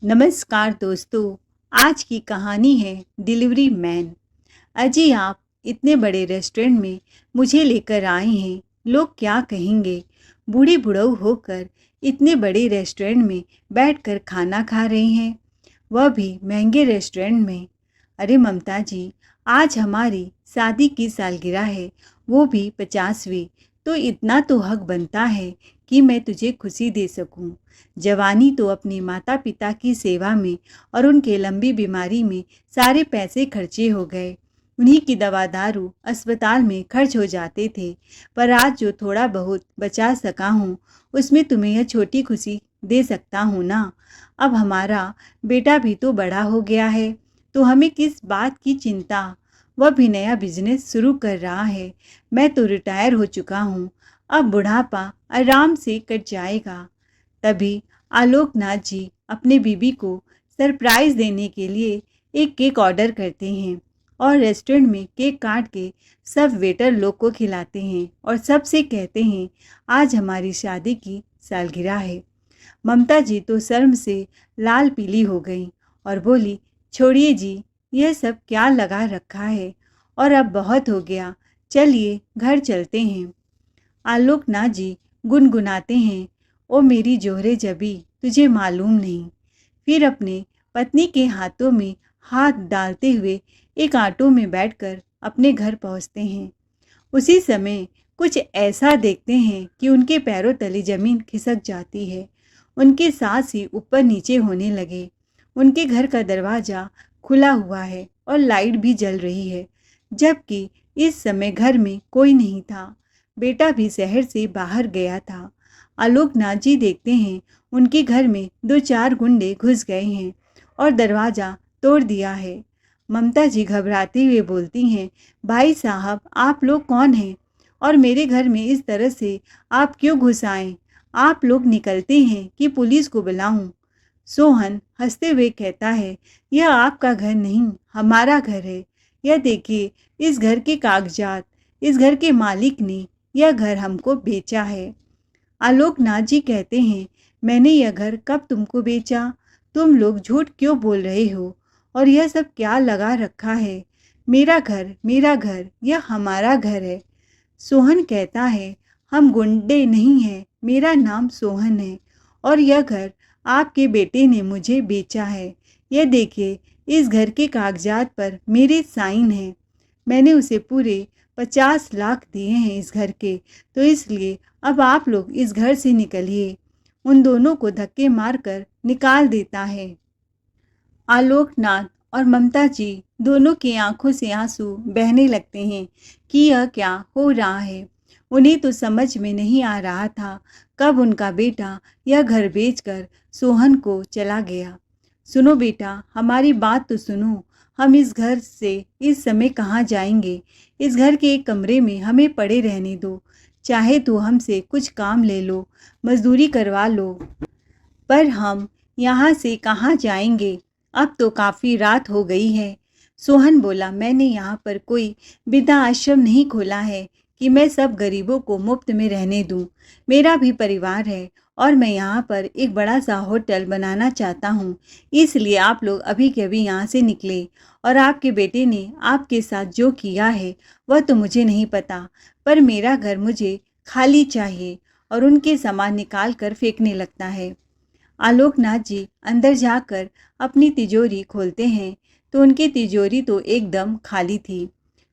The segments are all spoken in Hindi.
नमस्कार दोस्तों। आज की कहानी है डिलीवरी मैन। अजी आप इतने बड़े रेस्टोरेंट में मुझे लेकर आए हैं, लोग क्या कहेंगे। बूढ़ी बुढ़ऊ होकर इतने बड़े रेस्टोरेंट में बैठकर खाना खा रहे हैं, वह भी महंगे रेस्टोरेंट में। अरे ममता जी, आज हमारी शादी की सालगिरह है, वो भी 50वीं। तो इतना तो हक बनता है कि मैं तुझे खुशी दे सकूं। जवानी तो अपने माता पिता की सेवा में और उनके लंबी बीमारी में सारे पैसे खर्चे हो गए। उन्हीं की दवा दारू अस्पताल में खर्च हो जाते थे। पर आज जो थोड़ा बहुत बचा सका हूँ, उसमें तुम्हें यह छोटी खुशी दे सकता हूँ ना। अब हमारा बेटा भी तो बड़ा हो गया है, तो हमें किस बात की चिंता। वह भी नया बिजनेस शुरू कर रहा है। मैं तो रिटायर हो चुका हूँ, अब बुढ़ापा आराम से कट जाएगा। तभी आलोकनाथ जी अपने बीबी को सरप्राइज देने के लिए एक केक ऑर्डर करते हैं और रेस्टोरेंट में केक काट के सब वेटर लोग को खिलाते हैं और सबसे कहते हैं आज हमारी शादी की सालगिरह है। ममता जी तो शर्म से लाल पीली हो गई और बोली, छोड़िए जी, यह सब क्या लगा रखा है, और अब बहुत हो गया, चलिए घर चलते हैं। आलोकनाथ जी गुनगुनाते हैं, ओ मेरी जोहरे जबी, तुझे मालूम नहीं। फिर अपने पत्नी के हाथों में हाथ डालते हुए एक ऑटो में बैठकर अपने घर पहुंचते हैं। उसी समय कुछ ऐसा देखते हैं कि उनके पैरों तले जमीन खिसक जाती है। उनके सांस ही ऊपर नीचे होने लगे। उनके घर का दरवाज़ा खुला हुआ है और लाइट भी जल रही है, जबकि इस समय घर में कोई नहीं था। बेटा भी शहर से बाहर गया था। आलोकनाथ जी देखते हैं उनके घर में 2-4 गुंडे घुस गए हैं और दरवाज़ा तोड़ दिया है। ममता जी घबराते हुए बोलती हैं, भाई साहब आप लोग कौन हैं और मेरे घर में इस तरह से आप क्यों घुस आए? आप लोग निकलते हैं कि पुलिस को बुलाऊं? सोहन हंसते हुए कहता है, यह आपका घर नहीं, हमारा घर है। यह देखिए, इस घर के कागजात, इस घर के मालिक ने यह घर हमको बेचा है। आलोकनाथ जी कहते हैं, मैंने यह घर कब तुमको बेचा? तुम लोग झूठ क्यों बोल रहे हो? और यह सब क्या लगा रखा है? मेरा घर, यह हमारा घर है। सोहन कहता है, हम गुंडे नहीं हैं, मेरा नाम सोहन है और यह घर आपके बेटे ने मुझे बेचा है। यह देखिए, इस घर के कागजात पर मेरे साइन हैं। मैंने उसे पूरे 50 लाख दिए हैं इस घर के, तो इसलिए अब आप लोग इस घर से निकलिए। उन दोनों को धक्के मारकर निकाल देता है। आलोकनाथ और ममता जी दोनों की आंखों से आंसू बहने लगते हैं कि यह क्या हो रहा है। उन्हें तो समझ में नहीं आ रहा था कब उनका बेटा यह घर बेचकर सोहन को चला गया। सुनो बेटा, हमारी बात तो सुनो। हम इस घर से इस समय कहाँ जाएंगे? इस घर के एक कमरे में हमें पड़े रहने दो। चाहे तो हमसे कुछ काम ले लो, मजदूरी करवा लो, पर हम यहाँ से कहाँ जाएंगे? अब तो काफ़ी रात हो गई है। सोहन बोला, मैंने यहाँ पर कोई वृद्धा आश्रम नहीं खोला है कि मैं सब गरीबों को मुफ्त में रहने दूँ। मेरा भी परिवार है और मैं यहाँ पर एक बड़ा सा होटल बनाना चाहता हूँ। इसलिए आप लोग अभी के अभी यहाँ से निकले। और आपके बेटे ने आपके साथ जो किया है वह तो मुझे नहीं पता, पर मेरा घर मुझे खाली चाहिए। और उनके सामान निकाल कर फेंकने लगता है। आलोकनाथ जी अंदर जाकर अपनी तिजोरी खोलते हैं तो उनकी तिजोरी तो एकदम खाली थी।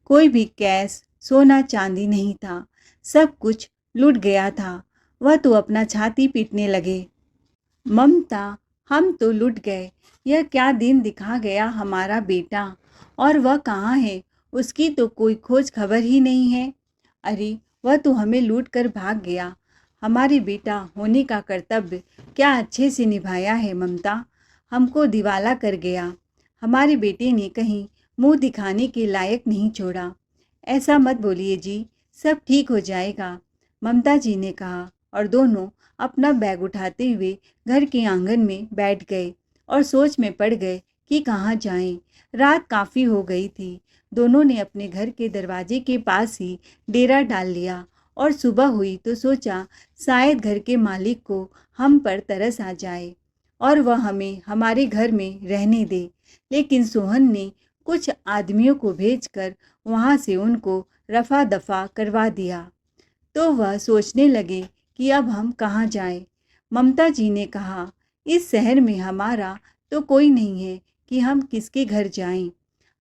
कोई भी कैश, सोना चांदी नहीं था, सब कुछ लूट गया था। वह तो अपना छाती पीटने लगे, ममता, हम तो लुट गए। यह क्या दिन दिखा गया हमारा बेटा, और वह कहाँ है? उसकी तो कोई खोज खबर ही नहीं है। अरे, वह तो हमें लूट कर भाग गया। हमारे बेटा होने का कर्तव्य क्या अच्छे से निभाया है ममता, हमको दिवाला कर गया। हमारे बेटे ने कहीं मुंह दिखाने के लायक नहीं छोड़ा। ऐसा मत बोलिए जी, सब ठीक हो जाएगा, ममता जी ने कहा और दोनों अपना बैग उठाते हुए घर के आंगन में बैठ गए और सोच में पड़ गए कि कहाँ जाएं। रात काफ़ी हो गई थी। दोनों ने अपने घर के दरवाजे के पास ही डेरा डाल लिया और सुबह हुई तो सोचा शायद घर के मालिक को हम पर तरस आ जाए। और वह हमें हमारे घर में रहने दे। लेकिन सोहन ने कुछ आदमियों को भेजकर वहाँ से उनको रफा दफा करवा दिया। तो वह सोचने लगे कि अब हम कहाँ जाएं। ममता जी ने कहा, इस शहर में हमारा तो कोई नहीं है कि हम किसके घर जाएं।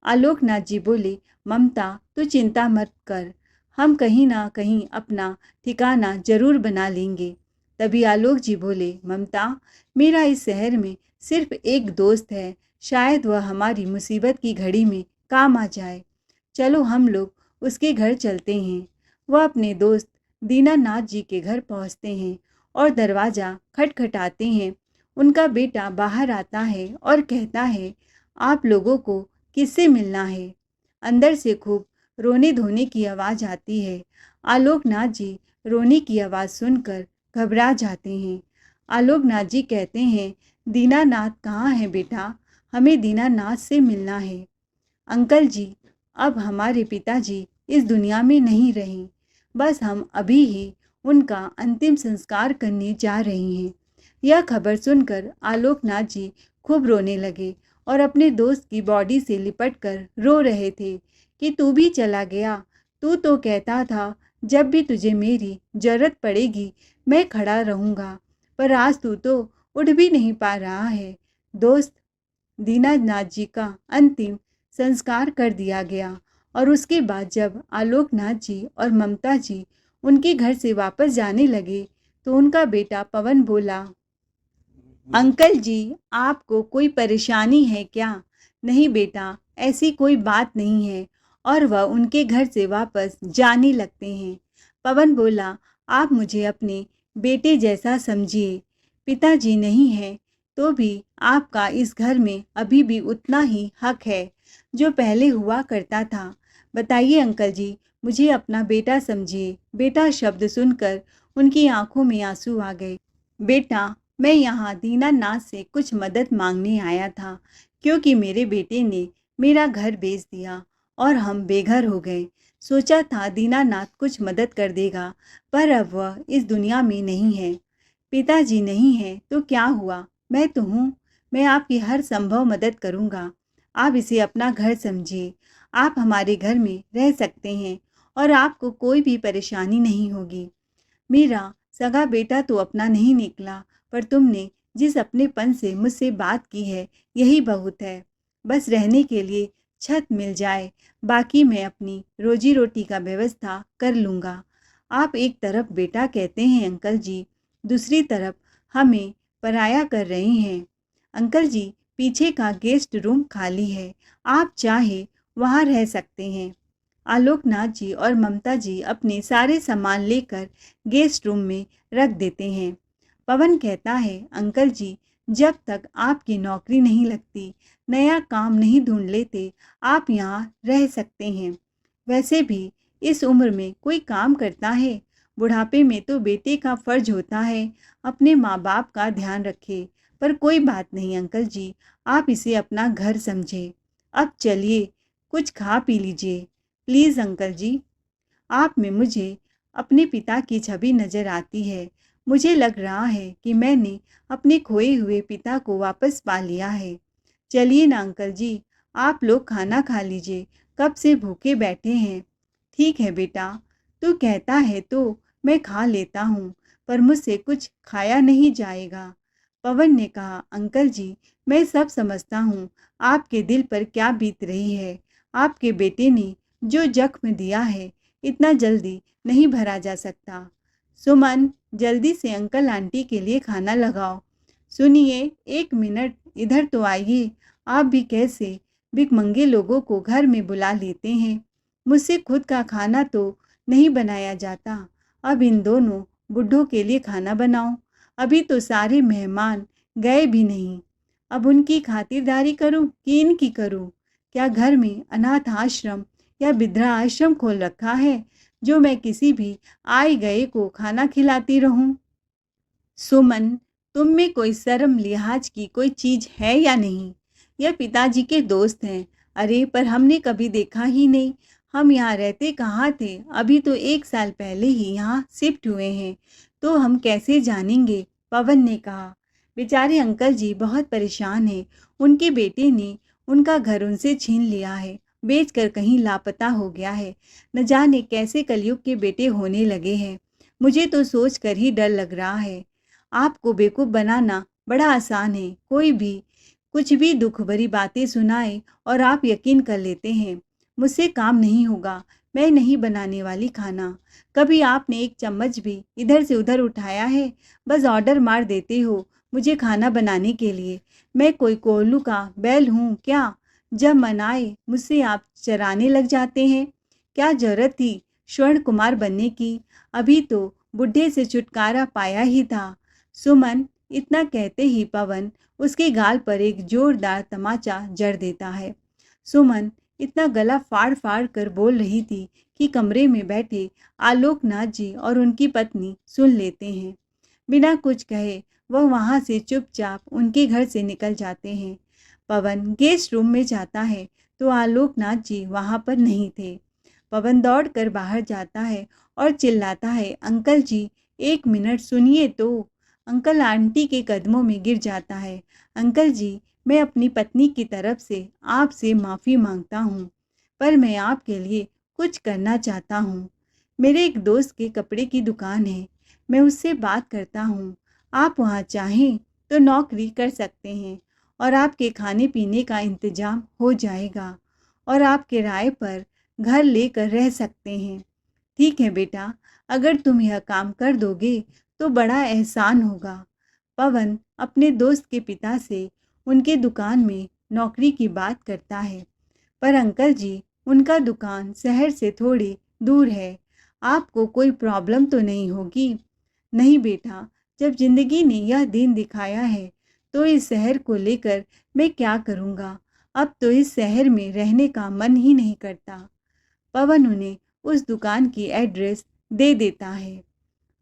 आलोकनाथ जी बोले, ममता तू चिंता मत कर, हम कहीं ना कहीं अपना ठिकाना जरूर बना लेंगे। तभी आलोक जी बोले, ममता मेरा इस शहर में सिर्फ एक दोस्त है, शायद वह हमारी मुसीबत की घड़ी में काम आ जाए। चलो हम लोग उसके घर चलते हैं। वह अपने दोस्त दीनानाथ जी के घर पहुंचते हैं और दरवाज़ा खटखटाते हैं। उनका बेटा बाहर आता है और कहता है, आप लोगों को किससे मिलना है। अंदर से खूब रोने धोने की आवाज़ आती है। आलोकनाथ जी रोने की आवाज़ सुनकर घबरा जाते हैं। आलोकनाथ जी कहते हैं, दीनानाथ कहाँ है बेटा, हमें दीनानाथ से मिलना है। अंकल जी, अब हमारे पिताजी इस दुनिया में नहीं रहे, बस हम अभी ही उनका अंतिम संस्कार करने जा रहे हैं। यह खबर सुनकर आलोकनाथ जी खूब रोने लगे और अपने दोस्त की बॉडी से लिपटकर रो रहे थे कि तू भी चला गया। तू तो कहता था जब भी तुझे मेरी ज़रूरत पड़ेगी मैं खड़ा रहूँगा, पर आज तू तो उठ भी नहीं पा रहा है। दोस्त, दीनानाथ जी का अंतिम संस्कार कर दिया गया और उसके बाद जब आलोकनाथ जी और ममता जी उनके घर से वापस जाने लगे तो उनका बेटा पवन बोला, अंकल जी आपको कोई परेशानी है क्या? नहीं बेटा, ऐसी कोई बात नहीं है। और वह उनके घर से वापस जाने लगते हैं। पवन बोला, आप मुझे अपने बेटे जैसा समझिए। पिताजी नहीं है तो भी आपका इस घर में अभी भी उतना ही हक है जो पहले हुआ करता था। बताइए अंकल जी, मुझे अपना बेटा समझिए। बेटा शब्द सुनकर उनकी आंखों में आंसू आ गए। बेटा, मैं यहाँ दीनानाथ से कुछ मदद मांगने आया था, क्योंकि मेरे बेटे ने मेरा घर बेच दिया और हम बेघर हो गए। सोचा था दीनानाथ कुछ मदद कर देगा, पर अब वह इस दुनिया में नहीं है। पिताजी नहीं है तो क्या हुआ, मैं तो हूँ। मैं आपकी हर संभव मदद करूँगा। आप इसे अपना घर समझिए। आप हमारे घर में रह सकते हैं और आपको कोई भी परेशानी नहीं होगी। मेरा सगा बेटा तो अपना नहीं निकला, पर तुमने जिस अपनेपन से मुझसे बात की है यही बहुत है। बस रहने के लिए छत मिल जाए, बाकी मैं अपनी रोजी रोटी का व्यवस्था कर लूँगा। आप एक तरफ बेटा कहते हैं अंकल जी, दूसरी तरफ हमें पराया कर रहे हैं। अंकल जी, पीछे का गेस्ट रूम खाली है, आप चाहे वहाँ रह सकते हैं। आलोकनाथ जी और ममता जी अपने सारे सामान लेकर गेस्ट रूम में रख देते हैं। पवन कहता है, अंकल जी, जब तक आपकी नौकरी नहीं लगती, नया काम नहीं ढूंढ लेते, आप यहाँ रह सकते हैं। वैसे भी इस उम्र में कोई काम करता है? बुढ़ापे में तो बेटे का फर्ज होता है अपने माँ बाप का ध्यान रखे। पर कोई बात नहीं अंकल जी, आप इसे अपना घर समझे। अब चलिए, कुछ खा पी लीजिए। प्लीज़ अंकल जी। आप में मुझे अपने पिता की छवि नज़र आती है। मुझे लग रहा है कि मैंने अपने खोए हुए पिता को वापस पा लिया है। चलिए ना अंकल जी, आप लोग खाना खा लीजिए, कब से भूखे बैठे हैं। ठीक है बेटा, तू कहता है तो मैं खा लेता हूँ, पर मुझसे कुछ खाया नहीं जाएगा। पवन ने कहा, अंकल जी, मैं सब समझता हूँ आपके दिल पर क्या बीत रही है। आपके बेटे ने जो जख्म दिया है, इतना जल्दी नहीं भरा जा सकता। सुमन, जल्दी से अंकल आंटी के लिए खाना लगाओ। सुनिए, एक मिनट इधर तो आइए। आप भी कैसे भिखमंगे लोगों को घर में बुला लेते हैं। मुझसे खुद का खाना तो नहीं बनाया जाता। अब इन दोनों बुड्ढों के लिए खाना बनाओ। अभी तो सारे मेहमान गए भी नहीं। अब उनकी खातिरदारी करूं कि इनकी करूं? क्या घर में अनाथ आश्रम या वृद्धाश्रम खोल रखा है जो मैं किसी भी आए गए को खाना खिलाती रहूं? सुमन, तुम में कोई शर्म लिहाज की कोई चीज है या नहीं? यह पिताजी के दोस्त हैं। अरे पर हमने कभी देखा ही नहीं। हम यहाँ रहते कहाँ थे? अभी तो 1 साल पहले ही यहाँ शिफ्ट हुए हैं, तो हम कैसे जानेंगे? पवन ने कहा। बेचारे अंकल जी बहुत परेशान हैं। उनके बेटे ने उनका घर उनसे छीन लिया है, बेचकर कहीं लापता हो गया है। न जाने कैसे कलयुग के बेटे होने लगे हैं। मुझे तो सोच कर ही डर लग रहा है। आपको बेवकूफ़ बनाना बड़ा आसान है। कोई भी कुछ भी दुख भरी बातें सुनाए और आप यकीन कर लेते हैं। मुझसे काम नहीं होगा। मैं नहीं बनाने वाली खाना। कभी आपने एक चम्मच भी इधर से उधर उठाया है? बस ऑर्डर मार देते हो मुझे खाना बनाने के लिए। मैं कोई कोल्हू का बैल हूँ क्या? जब मन आए मुझसे आप चराने लग जाते हैं। क्या ज़रूरत थी स्वर्ण कुमार बनने की? अभी तो बुढ़े से छुटकारा पाया ही था। सुमन इतना कहते ही पवन उसके गाल पर एक जोरदार तमाचा जड़ देता है। सुमन इतना गला फाड़ फाड़ कर बोल रही थी कि कमरे में बैठे आलोकनाथ जी और उनकी पत्नी सुन लेते हैं। बिना कुछ कहे वह वहाँ से चुपचाप उनके घर से निकल जाते हैं। पवन गेस्ट रूम में जाता है तो आलोकनाथ जी वहाँ पर नहीं थे। पवन दौड़ कर बाहर जाता है और चिल्लाता है, अंकल जी एक मिनट सुनिए तो। अंकल आंटी के कदमों में गिर जाता है। अंकल जी, मैं अपनी पत्नी की तरफ से आपसे माफ़ी मांगता हूँ, पर मैं आपके लिए कुछ करना चाहता हूँ। मेरे एक दोस्त के कपड़े की दुकान है, मैं उससे बात करता हूँ। आप वहाँ चाहें तो नौकरी कर सकते हैं और आपके खाने पीने का इंतज़ाम हो जाएगा और आप किराए पर घर लेकर रह सकते हैं। ठीक है बेटा, अगर तुम यह काम कर दोगे तो बड़ा एहसान होगा। पवन अपने दोस्त के पिता से उनके दुकान में नौकरी की बात करता है। पर अंकल जी, उनका दुकान शहर से थोड़ी दूर है। आपको कोई प्रॉब्लम तो नहीं होगी? नहीं बेटा, जब ज़िंदगी ने यह दिन दिखाया है तो इस शहर को लेकर मैं क्या करूँगा। अब तो इस शहर में रहने का मन ही नहीं करता। पवन उन्हें उस दुकान की एड्रेस दे देता है।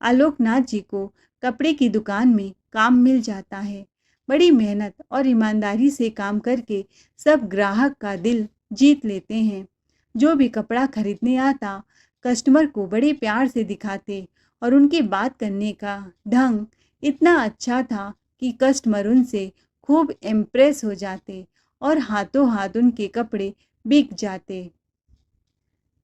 आलोकनाथ जी को कपड़े की दुकान में काम मिल जाता है। बड़ी मेहनत और ईमानदारी से काम करके सब ग्राहक का दिल जीत लेते हैं। जो भी कपड़ा खरीदने आता, कस्टमर को बड़े प्यार से दिखाते और उनके बात करने का ढंग इतना अच्छा था कि कस्टमर उनसे खूब इम्प्रेस हो जाते और हाथों हाथ उनके कपड़े बिक जाते।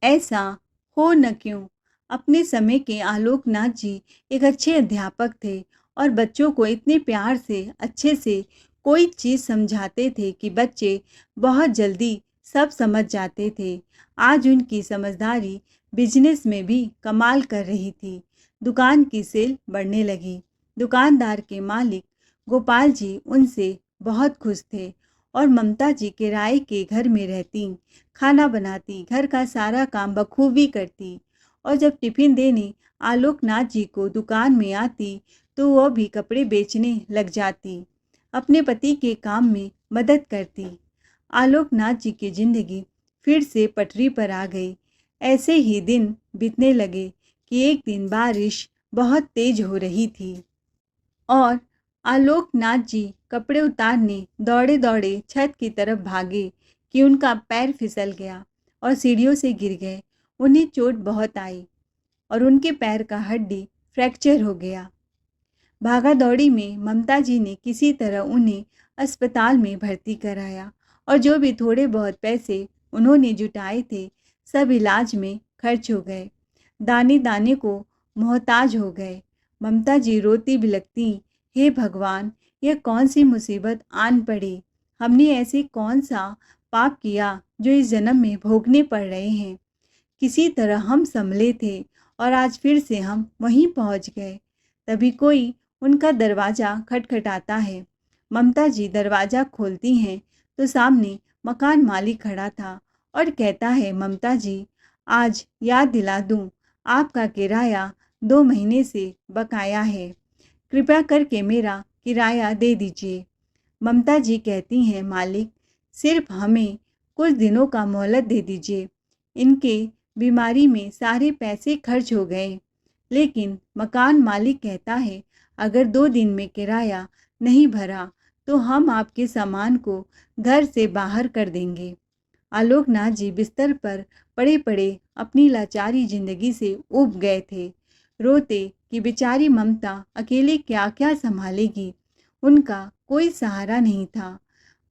ऐसा हो न क्यों, अपने समय के आलोकनाथ जी एक अच्छे अध्यापक थे और बच्चों को इतने प्यार से अच्छे से कोई चीज़ समझाते थे कि बच्चे बहुत जल्दी सब समझ जाते थे। आज उनकी समझदारी बिजनेस में भी कमाल कर रही थी। दुकान की सेल बढ़ने लगी। दुकानदार के मालिक गोपाल जी उनसे बहुत खुश थे और ममता जी किराए के घर में रहती, खाना बनाती, घर का सारा काम बखूबी करती और जब टिफ़िन देने आलोकनाथ जी को दुकान में आती तो वह भी कपड़े बेचने लग जाती, अपने पति के काम में मदद करती। आलोकनाथ जी की ज़िंदगी फिर से पटरी पर आ गई। ऐसे ही दिन बीतने लगे कि एक दिन बारिश बहुत तेज हो रही थी और आलोकनाथ जी कपड़े उतारने दौड़े दौड़े छत की तरफ भागे कि उनका पैर फिसल गया और सीढ़ियों से गिर गए। उन्हें चोट बहुत आई और उनके पैर का हड्डी फ्रैक्चर हो गया। भागा दौड़ी में ममता जी ने किसी तरह उन्हें अस्पताल में भर्ती कराया और जो भी थोड़े बहुत पैसे उन्होंने जुटाए थे सब इलाज में खर्च हो गए। दाने दाने को मोहताज हो गए। ममता जी रोती बिलखती, हे भगवान, यह कौन सी मुसीबत आन पड़ी। हमने ऐसे कौन सा पाप किया जो इस जन्म में भोगने पड़ रहे हैं। किसी तरह हम संभले थे और आज फिर से हम वहीं पहुंच गए। तभी कोई उनका दरवाज़ा खटखटाता है। ममता जी दरवाज़ा खोलती हैं तो सामने मकान मालिक खड़ा था और कहता है, ममता जी, आज याद दिला दूं, आपका किराया 2 महीने से बकाया है। कृपया करके मेरा किराया दे दीजिए। ममता जी कहती हैं, मालिक, सिर्फ हमें कुछ दिनों का मोहलत दे दीजिए। इनके बीमारी में सारे पैसे खर्च हो गए। लेकिन मकान मालिक कहता है, अगर 2 दिन में किराया नहीं भरा तो हम आपके सामान को घर से बाहर कर देंगे। आलोकनाथ जी बिस्तर पर पड़े पड़े अपनी लाचारी जिंदगी से ऊब गए थे। रोते कि बेचारी ममता अकेले क्या क्या संभालेगी। उनका कोई सहारा नहीं था।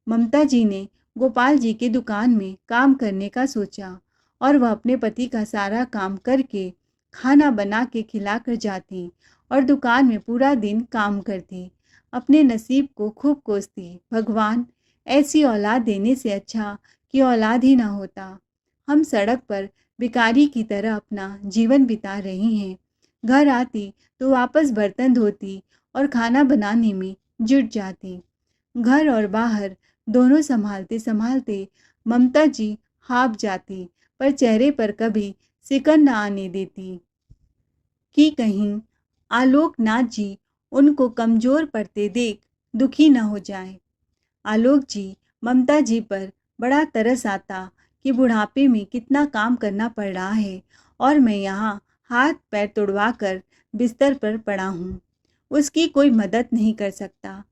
ममता जी ने गोपाल जी की दुकान में काम करने का सोचा और वह अपने पति का सारा काम करके खाना बना के खिला कर जाती और दुकान में पूरा दिन काम करती। अपने नसीब को खूब कोसती, भगवान ऐसी औलाद देने से अच्छा कि औलाद ही ना होता। हम सड़क पर भिखारी की तरह अपना जीवन बिता रही हैं। घर आती तो वापस बर्तन धोती और खाना बनाने में जुट जाती। घर और बाहर दोनों संभालते संभालते ममता जी हाफ जाती, पर चेहरे पर कभी सिकन न आने देती कि कहीं आलोकनाथ जी उनको कमज़ोर पड़ते देख दुखी न हो जाए। आलोक जी ममता जी पर बड़ा तरस आता कि बुढ़ापे में कितना काम करना पड़ रहा है और मैं यहाँ हाथ पैर तुड़वा कर बिस्तर पर पड़ा हूँ, उसकी कोई मदद नहीं कर सकता।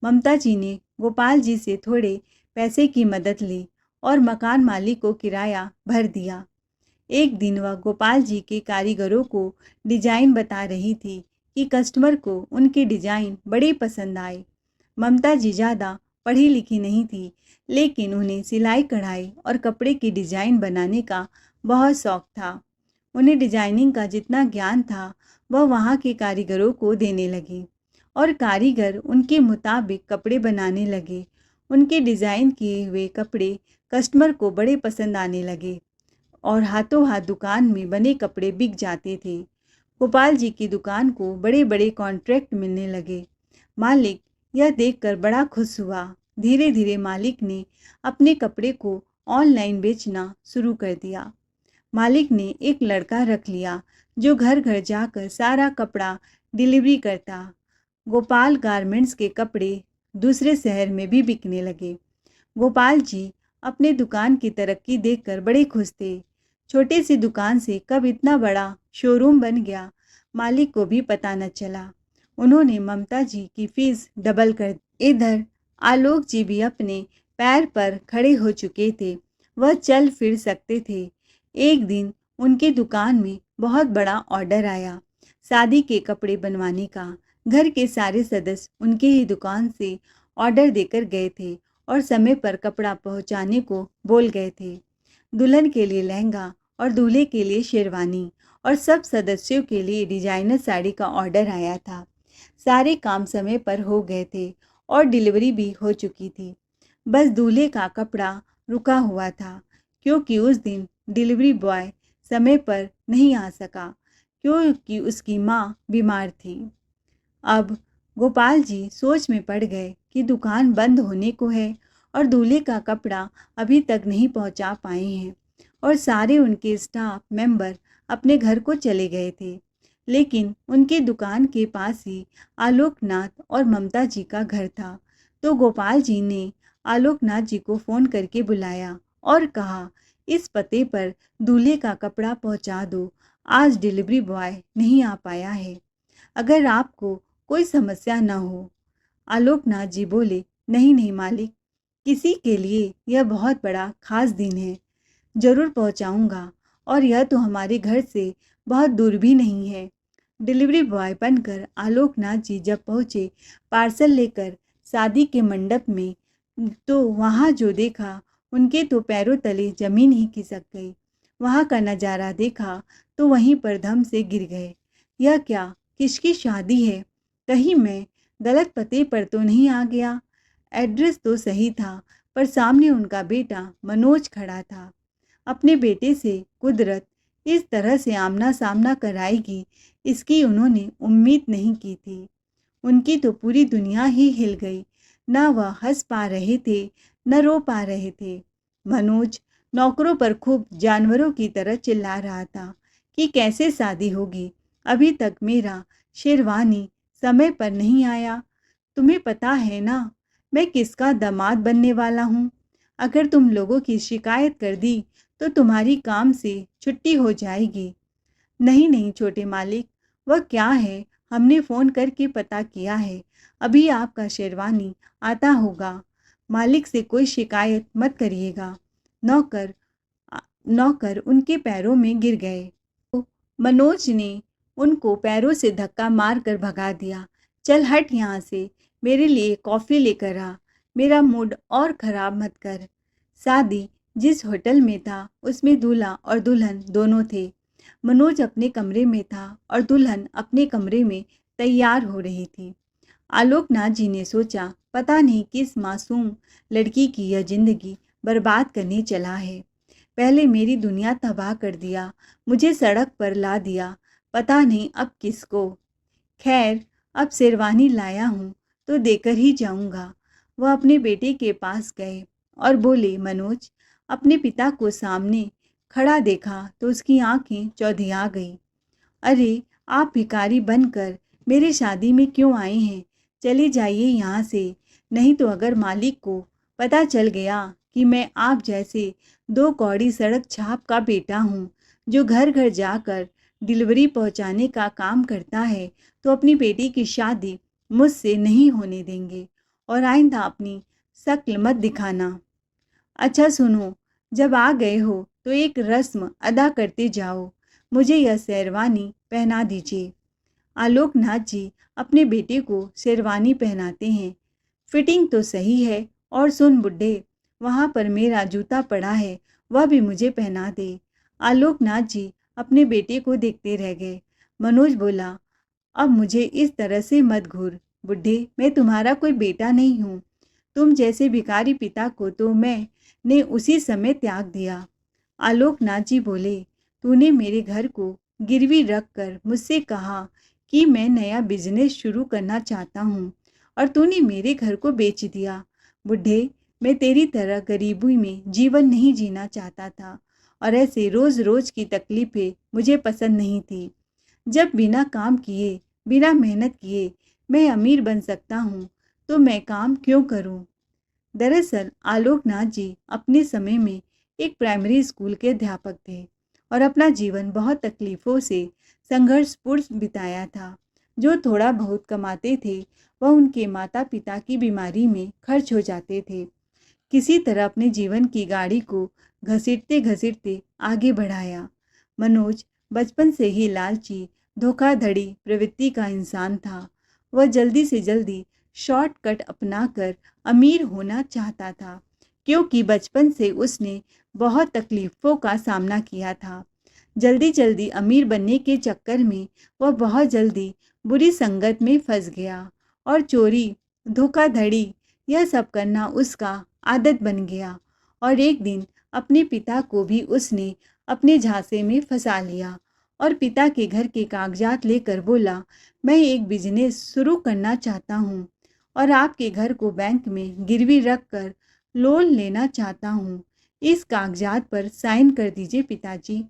ममता जी ने गोपाल जी से थोड़े पैसे की मदद ली और मकान मालिक को किराया भर दिया। एक दिन वह गोपाल जी के कारीगरों को डिजाइन बता रही थी कि कस्टमर को उनके डिजाइन बड़े पसंद आए। ममता जी ज़्यादा पढ़ी लिखी नहीं थी, लेकिन उन्हें सिलाई कढ़ाई और कपड़े की डिजाइन बनाने का बहुत शौक था। उन्हें डिजाइनिंग का जितना ज्ञान था वह वहाँ के कारीगरों को देने लगी और कारीगर उनके मुताबिक कपड़े बनाने लगे। उनके डिज़ाइन किए हुए कपड़े कस्टमर को बड़े पसंद आने लगे और हाथों हाथ दुकान में बने कपड़े बिक जाते थे। गोपाल जी की दुकान को बड़े बड़े कॉन्ट्रैक्ट मिलने लगे। मालिक यह देखकर बड़ा खुश हुआ। धीरे धीरे मालिक ने अपने कपड़े को ऑनलाइन बेचना शुरू कर दिया। मालिक ने एक लड़का रख लिया जो घर घर जाकर सारा कपड़ा डिलीवरी करता। गोपाल गारमेंट्स के कपड़े दूसरे शहर में भी बिकने लगे। गोपाल जी अपने दुकान की तरक्की देखकर बड़े खुश थे। छोटी सी दुकान से कब इतना बड़ा शोरूम बन गया, मालिक को भी पता न चला। उन्होंने ममता जी की फीस डबल कर दी। इधर आलोक जी भी अपने पैर पर खड़े हो चुके थे, वह चल फिर सकते थे। एक दिन उनकी दुकान में बहुत बड़ा ऑर्डर आया, शादी के कपड़े बनवाने का। घर के सारे सदस्य उनके ही दुकान से ऑर्डर देकर गए थे और समय पर कपड़ा पहुंचाने को बोल गए थे। दुल्हन के लिए लहंगा और दूल्हे के लिए शेरवानी और सब सदस्यों के लिए डिजाइनर साड़ी का ऑर्डर आया था। सारे काम समय पर हो गए थे और डिलीवरी भी हो चुकी थी। बस दूल्हे का कपड़ा रुका हुआ था, क्योंकि उस दिन डिलीवरी बॉय समय पर नहीं आ सका, क्योंकि उसकी माँ बीमार थी। अब गोपाल जी सोच में पड़ गए कि दुकान बंद होने को है और दूल्हे का कपड़ा अभी तक नहीं पहुंचा पाए हैं और सारे उनके स्टाफ मेंबर अपने घर को चले गए थे। लेकिन उनके दुकान के पास ही आलोकनाथ और ममता जी का घर था। तो गोपाल जी ने आलोकनाथ जी को फ़ोन करके बुलाया और कहा, इस पते पर दूल्हे का कपड़ा पहुंचा दो, आज डिलीवरी बॉय नहीं आ पाया है। अगर आपको कोई समस्या न हो। आलोकनाथ जी बोले, नहीं नहीं मालिक, किसी के लिए यह बहुत बड़ा खास दिन है, ज़रूर पहुंचाऊंगा और यह तो हमारे घर से बहुत दूर भी नहीं है। डिलीवरी बॉय बनकर आलोकनाथ जी जब पहुंचे पार्सल लेकर शादी के मंडप में, तो वहाँ जो देखा उनके तो पैरों तले जमीन ही खिसक गई। वहाँ का नज़ारा देखा तो वहीं पर धम से गिर गए। यह क्या, किसकी शादी है? कहीं मैं गलत पते पर तो नहीं आ गया? एड्रेस तो सही था, पर सामने उनका बेटा मनोज खड़ा था। अपने बेटे से कुदरत इस तरह से आमना सामना कराएगी, इसकी उन्होंने उम्मीद नहीं की थी। उनकी तो पूरी दुनिया ही हिल गई। न वह हंस पा रहे थे, न रो पा रहे थे। मनोज नौकरों पर खूब जानवरों की तरह चिल्ला रहा था कि कैसे शादी होगी, अभी तक मेरा शेरवानी समय पर नहीं आया। तुम्हें पता है ना मैं किसका दामाद बनने वाला हूँ? अगर तुम लोगों की शिकायत कर दी तो तुम्हारी काम से छुट्टी हो जाएगी। नहीं नहीं छोटे मालिक, वह क्या है, हमने फ़ोन करके पता किया है, अभी आपका शेरवानी आता होगा। मालिक से कोई शिकायत मत करिएगा। नौकर नौकर उनके पैरों में गिर गए। तो मनोज ने उनको पैरों से धक्का मार कर भगा दिया। चल हट यहाँ से, मेरे लिए कॉफ़ी लेकर आ, मेरा मूड और ख़राब मत कर। शादी जिस होटल में था उसमें दूल्हा और दुल्हन दोनों थे। मनोज अपने कमरे में था और दुल्हन अपने कमरे में तैयार हो रही थी। आलोकनाथ जी ने सोचा, पता नहीं किस मासूम लड़की की यह जिंदगी बर्बाद करने चला है। पहले मेरी दुनिया तबाह कर दिया, मुझे सड़क पर ला दिया, पता नहीं अब किसको। खैर, अब शेरवानी लाया हूँ तो देकर ही जाऊँगा। वह अपने बेटे के पास गए और बोले, मनोज। अपने पिता को सामने खड़ा देखा तो उसकी आंखें चौधिया गई। अरे, आप भिखारी बनकर मेरी शादी में क्यों आए हैं? चले जाइए यहाँ से, नहीं तो अगर मालिक को पता चल गया कि मैं आप जैसे दो कौड़ी सड़क छाप का बेटा हूँ, जो घर घर जाकर डिलीवरी पहुँचाने का काम करता है, तो अपनी बेटी की शादी मुझसे नहीं होने देंगे और आइंदा अपनी शक्ल मत दिखाना। अच्छा सुनो, जब आ गए हो तो एक रस्म अदा करते जाओ, मुझे यह शेरवानी पहना दीजिए। आलोकनाथ जी अपने बेटे को शेरवानी पहनाते हैं। फिटिंग तो सही है, और सुन बुड्ढे, वहाँ पर मेरा जूता पड़ा है, वह भी मुझे पहना दे। आलोकनाथ जी अपने बेटे को देखते रह गए। मनोज बोला, अब मुझे इस तरह से मत घूर बुड्ढे, मैं तुम्हारा कोई बेटा नहीं हूँ। तुम जैसे भिखारी पिता को तो मैंने उसी समय त्याग दिया। आलोकनाथ जी बोले, तूने मेरे घर को गिरवी रख कर मुझसे कहा कि मैं नया बिजनेस शुरू करना चाहता हूँ, और तूने मेरे घर को बेच दिया। बुढ़े, मैं तेरी तरह गरीबी में जीवन नहीं जीना चाहता था, और ऐसे रोज़ रोज़ की तकलीफ़ें मुझे पसंद नहीं थी। जब बिना काम किए, बिना मेहनत किए मैं अमीर बन सकता हूँ, तो मैं काम क्यों करूँ? दरअसल आलोकनाथ जी अपने समय में एक प्राइमरी स्कूल के अध्यापक थे और अपना जीवन बहुत तकलीफ़ों से संघर्षपूर्ण बिताया था। जो थोड़ा बहुत कमाते थे वह उनके माता पिता की बीमारी में खर्च हो जाते थे। किसी तरह अपने जीवन की गाड़ी को घसीटते घसीटते आगे बढ़ाया। मनोज बचपन से ही लालची, धोखाधड़ी प्रवृत्ति का इंसान था। वह जल्दी से जल्दी शॉर्टकट अपनाकर अमीर होना चाहता था, क्योंकि बचपन से उसने बहुत तकलीफ़ों का सामना किया था। जल्दी जल्दी अमीर बनने के चक्कर में वह बहुत जल्दी बुरी संगत में फंस गया, और चोरी, धोखाधड़ी यह सब करना उसका आदत बन गया। और एक दिन अपने पिता को भी उसने अपने झांसे में फंसा लिया और पिता के घर के कागजात लेकर बोला, मैं एक बिजनेस शुरू करना चाहता हूँ और आपके घर को बैंक में गिरवी रख कर लोन लेना चाहता हूँ। इस कागजात पर साइन कर दीजिए पिताजी।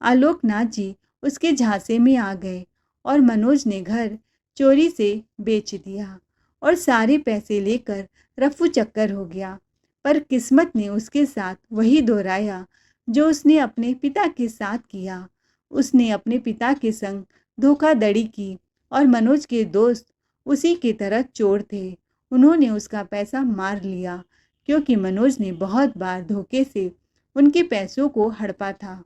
आलोकनाथ जी उसके झांसे में आ गए और मनोज ने घर चोरी से बेच दिया और सारे पैसे लेकर रफू चक्कर हो गया। पर किस्मत ने उसके साथ वही दोहराया जो उसने अपने पिता के साथ किया। उसने अपने पिता के संग धोखाधड़ी की और मनोज के दोस्त उसी की तरह चोर थे। उन्होंने उसका पैसा मार लिया, क्योंकि मनोज ने बहुत बार धोखे से उनके पैसों को हड़पा था।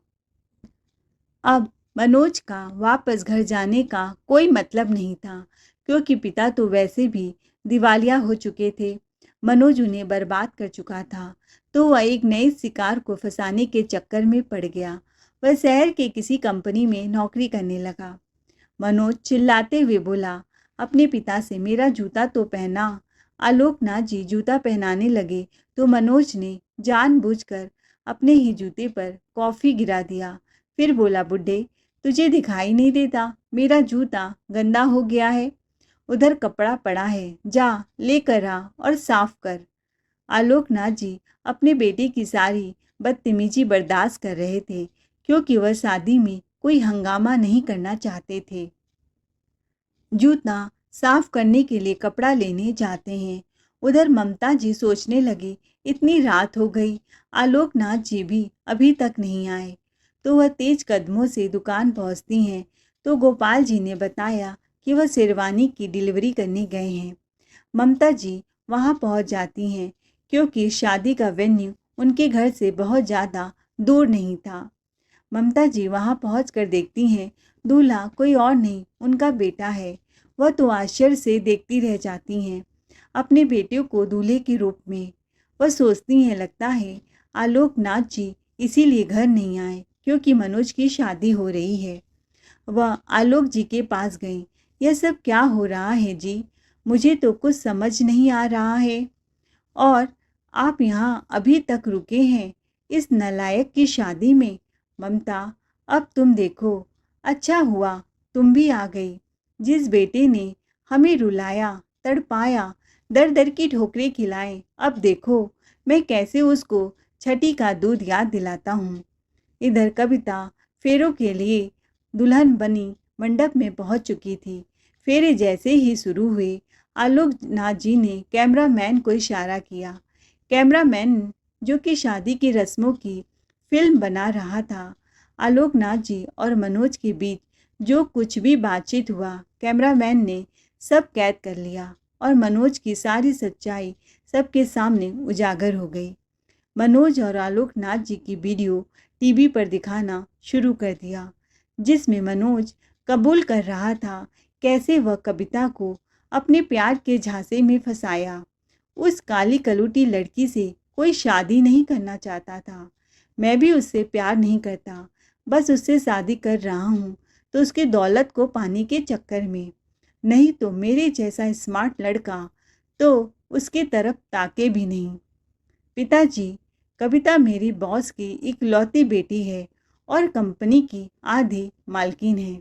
अब मनोज का वापस घर जाने का कोई मतलब नहीं था, क्योंकि पिता तो वैसे भी दिवालिया हो चुके थे। मनोज उन्हें बर्बाद कर चुका था, तो वह एक नए शिकार को फंसाने के चक्कर में पड़ गया। वह शहर के किसी कंपनी में नौकरी करने लगा। मनोज चिल्लाते हुए बोला, अपने पिता से मेरा जूता तो पहना। आलोकनाथ जी जूता पहनाने लगे तो मनोज ने जानबूझकर अपने ही जूते पर कॉफ़ी गिरा दिया। फिर बोला, बुड्ढे, तुझे दिखाई नहीं देता मेरा जूता गंदा हो गया है? उधर कपड़ा पड़ा है, जा लेकर आ और साफ कर। आलोकनाथ जी अपने बेटे की सारी बदतमीजी बर्दाश्त कर रहे थे, क्योंकि वह शादी में कोई हंगामा नहीं करना चाहते थे। जूता साफ करने के लिए कपड़ा लेने जाते हैं। उधर ममता जी सोचने लगी, इतनी रात हो गई, आलोकनाथ जी भी अभी तक नहीं आए। तो वह तेज कदमों से दुकान पहुंचती हैं तो गोपाल जी ने बताया कि वह शेरवानी की डिलीवरी करने गए हैं। ममता जी वहां पहुंच जाती हैं, क्योंकि शादी का वेन्यू उनके घर से बहुत ज़्यादा दूर नहीं था। ममता जी वहां पहुंचकर देखती हैं दूल्हा कोई और नहीं, उनका बेटा है। वह तो आश्चर्य से देखती रह जाती हैं। अपने बेटे को दूल्हे के रूप में। वह सोचती हैं लगता है आलोकनाथ जी इसीलिए घर नहीं आए क्योंकि मनोज की शादी हो रही है। वह आलोक जी के पास गई। यह सब क्या हो रहा है जी? मुझे तो कुछ समझ नहीं आ रहा है। और आप यहाँ अभी तक रुके हैं इस नालायक की शादी में? ममता, अब तुम देखो, अच्छा हुआ तुम भी आ गई। जिस बेटे ने हमें रुलाया, तड़पाया, दर दर की ठोकरें खिलाए, अब देखो मैं कैसे उसको छठी का दूध याद दिलाता हूँ। इधर कविता फेरों के लिए दुल्हन बनी मंडप में पहुंच चुकी थी। फेरे जैसे ही शुरू हुए, आलोकनाथ जी ने कैमरामैन को इशारा किया। कैमरामैन, जो कि शादी की रस्मों की फिल्म बना रहा था, आलोकनाथ जी और मनोज के बीच जो कुछ भी बातचीत हुआ, कैमरामैन ने सब कैद कर लिया और मनोज की सारी सच्चाई सबके सामने उजागर हो गई। मनोज और आलोकनाथ जी की वीडियो टीवी पर दिखाना शुरू कर दिया, जिसमें मनोज कबूल कर रहा था कैसे वह कविता को अपने प्यार के झांसे में फंसाया। उस काली कलूटी लड़की से कोई शादी नहीं करना चाहता था। मैं भी उससे प्यार नहीं करता, बस उससे शादी कर रहा हूँ तो उसकी दौलत को पाने के चक्कर में, नहीं तो मेरे जैसा स्मार्ट लड़का तो उसके तरफ ताके भी नहीं। पिताजी, कविता मेरी बॉस की इकलौती बेटी है और कंपनी की आधी मालकिन है।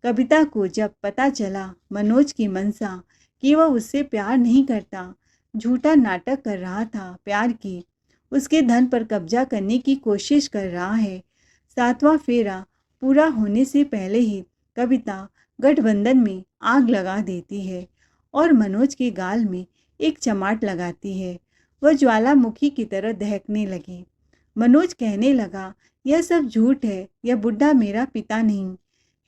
कविता को जब पता चला मनोज की मंशा कि वह उससे प्यार नहीं करता, झूठा नाटक कर रहा था प्यार की, उसके धन पर कब्जा करने की कोशिश कर रहा है, सातवां फेरा पूरा होने से पहले ही कविता गठबंधन में आग लगा देती है और मनोज के गाल में एक चमाट लगाती है। वह ज्वालामुखी की तरह दहकने लगी। मनोज कहने लगा, यह सब झूठ है, यह बुढ़ा मेरा पिता नहीं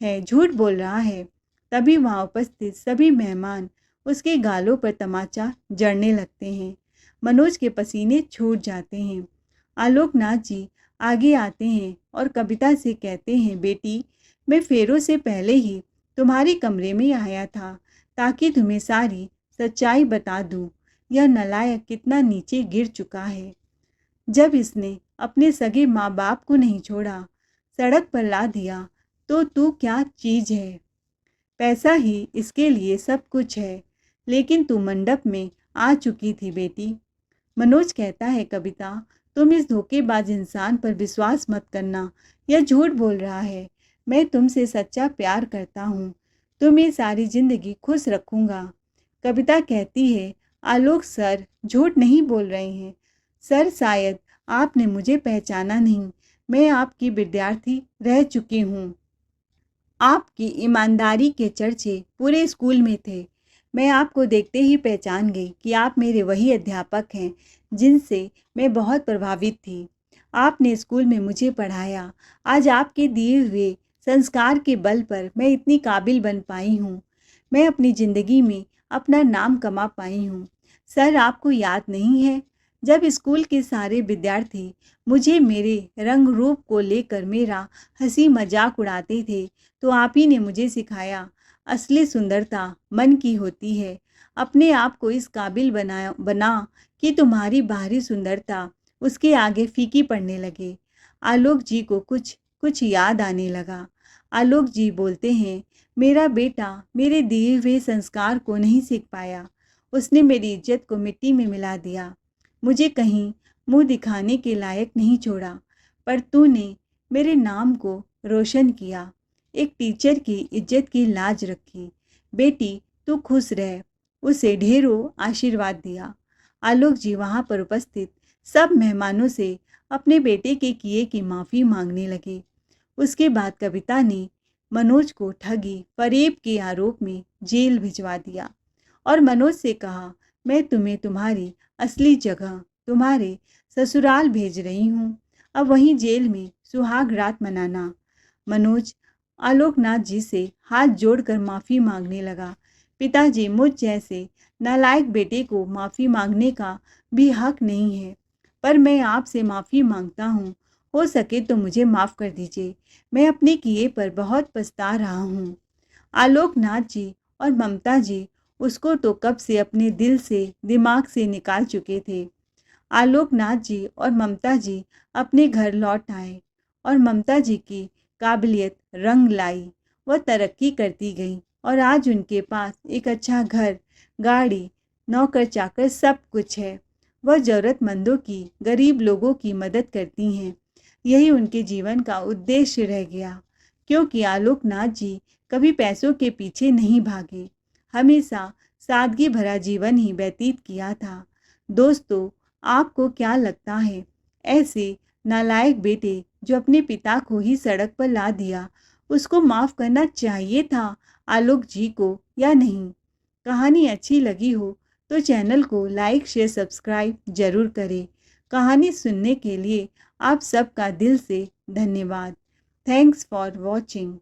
है, झूठ बोल रहा है। तभी वहाँ उपस्थित सभी मेहमान उसके गालों पर तमाचा जड़ने लगते हैं। मनोज के पसीने छूट जाते हैं। आलोकनाथ जी आगे आते हैं और कविता से कहते हैं, बेटी, मैं फेरों से पहले ही तुम्हारे कमरे में आया था ताकि तुम्हें सारी सच्चाई बता दूं। यह नालायक कितना नीचे गिर चुका है। जब इसने अपने सगे माँ बाप को नहीं छोड़ा, सड़क पर ला दिया, तो तू क्या चीज़ है? पैसा ही इसके लिए सब कुछ है। लेकिन तू मंडप में आ चुकी थी बेटी। मनोज कहता है, कविता, तुम इस धोखेबाज इंसान पर विश्वास मत करना, यह झूठ बोल रहा है। मैं तुमसे सच्चा प्यार करता हूँ, तुम्हें सारी जिंदगी खुश रखूँगा। कविता कहती है, आलोक सर झूठ नहीं बोल रहे हैं। सर, शायद आपने मुझे पहचाना नहीं, मैं आपकी विद्यार्थी रह चुकी हूँ। आपकी ईमानदारी के चर्चे पूरे स्कूल में थे। मैं आपको देखते ही पहचान गई कि आप मेरे वही अध्यापक हैं जिनसे मैं बहुत प्रभावित थी। आपने स्कूल में मुझे पढ़ाया। आज आपके दिए हुए संस्कार के बल पर मैं इतनी काबिल बन पाई हूँ। मैं अपनी ज़िंदगी में अपना नाम कमा पाई हूँ। सर, आपको याद नहीं है, जब स्कूल के सारे विद्यार्थी मुझे मेरे रंग रूप को लेकर मेरा हंसी मजाक उड़ाते थे, तो आप ही ने मुझे सिखाया असली सुंदरता मन की होती है। अपने आप को इस काबिल बना कि तुम्हारी बाहरी सुंदरता उसके आगे फीकी पड़ने लगे। आलोक जी को कुछ कुछ याद आने लगा। आलोक जी बोलते हैं, मेरा बेटा मेरे दिए हुए संस्कार को नहीं सीख पाया। उसने मेरी इज्जत को मिट्टी में मिला दिया, मुझे कहीं मुंह दिखाने के लायक नहीं छोड़ा। पर तूने मेरे नाम को रोशन किया, एक टीचर की इज्जत की लाज रखी। बेटी, तू खुश रह। उसे ढेरों आशीर्वाद दिया। आलोक जी वहाँ पर उपस्थित सब मेहमानों से अपने बेटे के किए की माफ़ी मांगने लगे। उसके बाद कविता ने मनोज को ठगी फरेब के आरोप में जेल भिजवा दिया और मनोज से कहा, मैं तुम्हें तुम्हारी असली जगह, तुम्हारे ससुराल भेज रही हूँ। अब वहीं जेल में सुहाग रात मनाना। मनोज आलोकनाथ जी से हाथ जोड़कर माफ़ी मांगने लगा। पिताजी, मुझ जैसे नालायक बेटे को माफ़ी मांगने का भी हक नहीं है, पर मैं आपसे माफ़ी मांगता हूँ। हो सके तो मुझे माफ़ कर दीजिए। मैं अपने किए पर बहुत पछता रहा हूँ। आलोकनाथ जी और ममता जी उसको तो कब से अपने दिल से दिमाग से निकाल चुके थे। आलोकनाथ जी और ममता जी अपने घर लौट आए और ममता जी की काबिलियत रंग लाई। वह तरक्की करती गई और आज उनके पास एक अच्छा घर, गाड़ी, नौकर चाकर सब कुछ है। वह ज़रूरतमंदों की, गरीब लोगों की मदद करती हैं। यही उनके जीवन का उद्देश्य रह गया, क्योंकि आलोकनाथ जी कभी पैसों के पीछे नहीं भागे, हमेशा सादगी भरा जीवन ही व्यतीत किया था। दोस्तों, आपको क्या लगता है, ऐसे नालायक बेटे जो अपने पिता को ही सड़क पर ला दिया, उसको माफ़ करना चाहिए था आलोक जी को या नहीं? कहानी अच्छी लगी हो तो चैनल को लाइक, शेयर, सब्सक्राइब ज़रूर करें। कहानी सुनने के लिए आप सबका दिल से धन्यवाद। Thanks for watching.